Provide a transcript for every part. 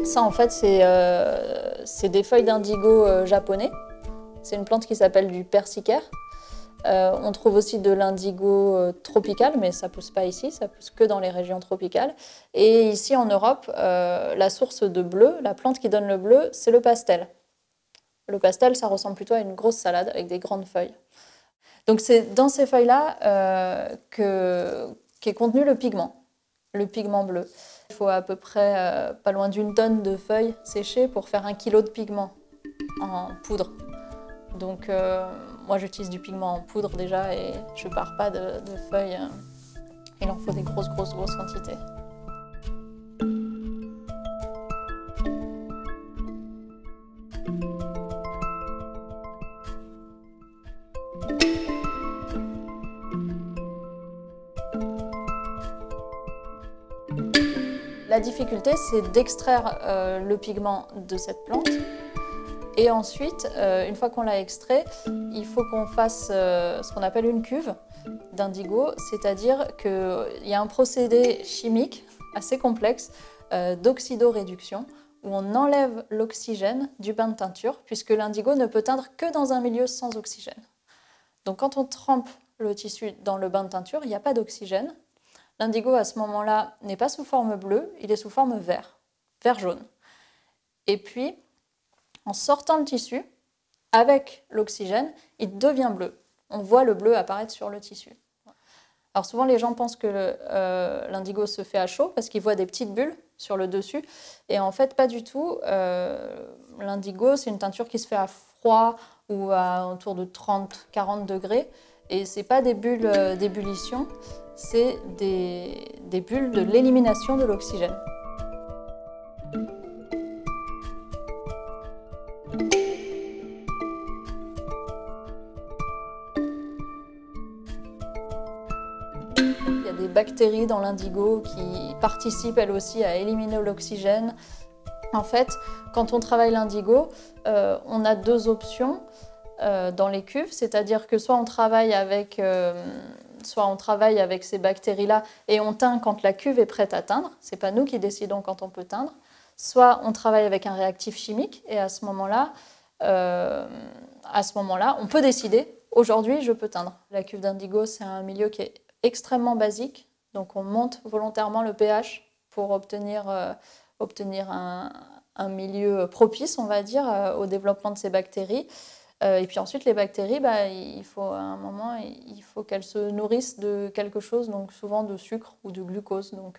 Ça, en fait, c'est des feuilles d'indigo japonais. C'est une plante qui s'appelle du persicaire. On trouve aussi de l'indigo tropical, mais ça ne pousse pas ici, ça pousse que dans les régions tropicales. Et ici, en Europe, la source de bleu, la plante qui donne le bleu, c'est le pastel. Le pastel, ça ressemble plutôt à une grosse salade avec des grandes feuilles. Donc c'est dans ces feuilles-là qu'est contenu le pigment bleu. Il faut à peu près pas loin d'1 tonne de feuilles séchées pour faire 1 kilo de pigment en poudre. Donc moi j'utilise du pigment en poudre déjà et je pars pas de feuilles. Il en faut des grosses quantités. La difficulté, c'est d'extraire le pigment de cette plante. Et ensuite, une fois qu'on l'a extrait, il faut qu'on fasse ce qu'on appelle une cuve d'indigo, c'est-à-dire qu'il y a un procédé chimique assez complexe d'oxydoréduction où on enlève l'oxygène du bain de teinture, puisque l'indigo ne peut teindre que dans un milieu sans oxygène. Donc quand on trempe le tissu dans le bain de teinture, il n'y a pas d'oxygène. L'indigo, à ce moment-là, n'est pas sous forme bleue, il est sous forme vert-jaune. Et puis, en sortant le tissu, avec l'oxygène, il devient bleu. On voit le bleu apparaître sur le tissu. Alors souvent, les gens pensent que l'indigo se fait à chaud parce qu'ils voient des petites bulles sur le dessus. Et en fait, pas du tout. L'indigo, c'est une teinture qui se fait à froid ou autour de 30-40 degrés. Et ce n'est pas des bulles d'ébullition, c'est des bulles de l'élimination de l'oxygène. Il y a des bactéries dans l'indigo qui participent elles aussi à éliminer l'oxygène. En fait, quand on travaille l'indigo, on a 2 options dans les cuves, c'est-à-dire que soit on travaille avec ces bactéries-là et on teint quand la cuve est prête à teindre, c'est pas nous qui décidons quand on peut teindre, soit on travaille avec un réactif chimique et à ce moment-là, on peut décider, aujourd'hui je peux teindre. La cuve d'indigo, c'est un milieu qui est extrêmement basique, donc on monte volontairement le pH pour obtenir un milieu propice, on va dire, au développement de ces bactéries. Et puis ensuite, les bactéries, il faut à un moment, il faut qu'elles se nourrissent de quelque chose, donc souvent de sucre ou de glucose. Donc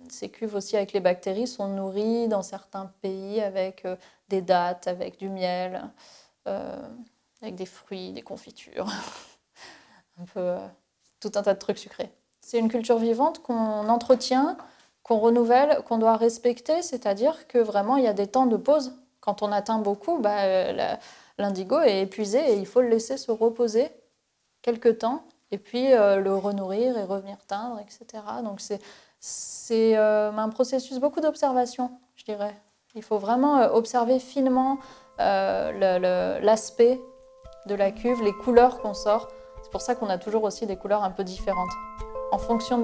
ces cuves aussi avec les bactéries sont nourries dans certains pays avec des dattes, avec du miel, avec des fruits, des confitures, tout un tas de trucs sucrés. C'est une culture vivante qu'on entretient, qu'on renouvelle, qu'on doit respecter, c'est-à-dire que vraiment il y a des temps de pause. Quand on atteint beaucoup, l'indigo est épuisé et il faut le laisser se reposer quelques temps et puis le renourrir et revenir teindre, etc. Donc c'est un processus, beaucoup d'observation, je dirais. Il faut vraiment observer finement l'aspect de la cuve, les couleurs qu'on sort. C'est pour ça qu'on a toujours aussi des couleurs un peu différentes, en fonction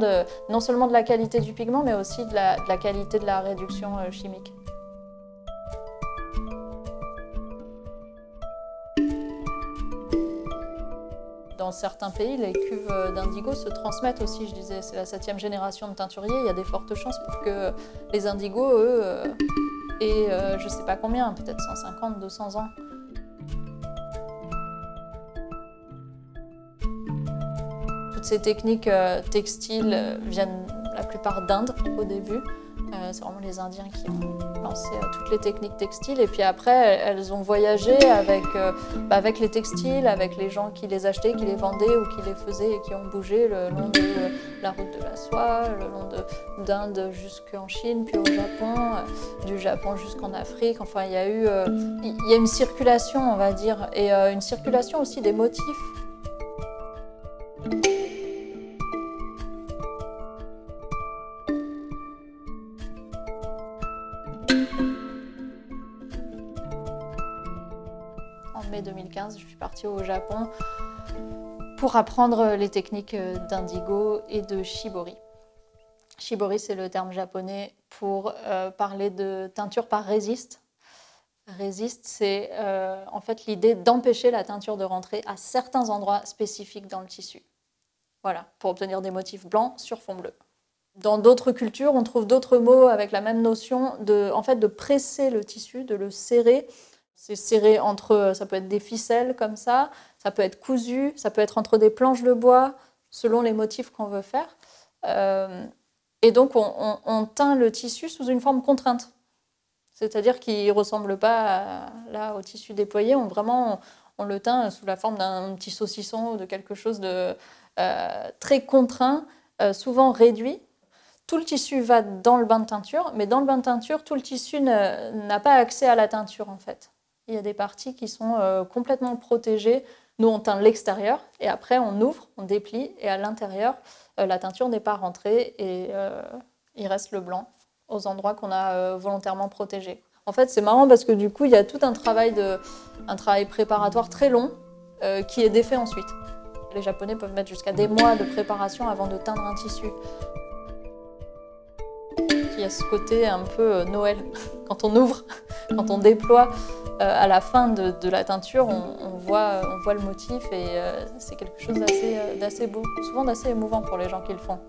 non seulement de la qualité du pigment, mais aussi de la qualité de la réduction chimique. Dans certains pays, les cuves d'indigo se transmettent aussi. Je disais, c'est la 7e génération de teinturiers. Il y a des fortes chances pour que les indigos, eux, aient je ne sais pas combien, peut-être 150, 200 ans. Toutes ces techniques textiles viennent la plupart d'Inde au début. C'est vraiment les Indiens qui ont lancé toutes les techniques textiles. Et puis après, elles ont voyagé avec les textiles, avec les gens qui les achetaient, qui les vendaient ou qui les faisaient et qui ont bougé le long de la route de la soie, le long d'Inde jusqu'en Chine, puis au Japon, du Japon jusqu'en Afrique. Enfin, il y a une circulation, on va dire, et une circulation aussi des motifs. En mai 2015, je suis partie au Japon pour apprendre les techniques d'indigo et de shibori. Shibori, c'est le terme japonais pour parler de teinture par résiste. Résiste, c'est en fait l'idée d'empêcher la teinture de rentrer à certains endroits spécifiques dans le tissu. Voilà, pour obtenir des motifs blancs sur fond bleu. Dans d'autres cultures, on trouve d'autres mots avec la même notion en fait, de presser le tissu, de le serrer. C'est serré entre, ça peut être des ficelles comme ça peut être cousu, ça peut être entre des planches de bois, selon les motifs qu'on veut faire. Et donc, on teint le tissu sous une forme contrainte. C'est-à-dire qu'il ne ressemble pas là, au tissu déployé. On le teint sous la forme d'un petit saucisson ou de quelque chose de très contraint, souvent réduit. Tout le tissu va dans le bain de teinture, mais dans le bain de teinture, tout le tissu n'a pas accès à la teinture en fait. Il y a des parties qui sont complètement protégées. Nous, on teint l'extérieur et après, on ouvre, on déplie et à l'intérieur, la teinture n'est pas rentrée et il reste le blanc aux endroits qu'on a volontairement protégés. En fait, c'est marrant parce que du coup, il y a tout un travail préparatoire très long qui est défait ensuite. Les Japonais peuvent mettre jusqu'à des mois de préparation avant de teindre un tissu. Il y a ce côté un peu Noël. Quand on ouvre, quand on déploie, à la fin de la teinture, on voit le motif et c'est quelque chose d'assez beau, souvent d'assez émouvant pour les gens qui le font.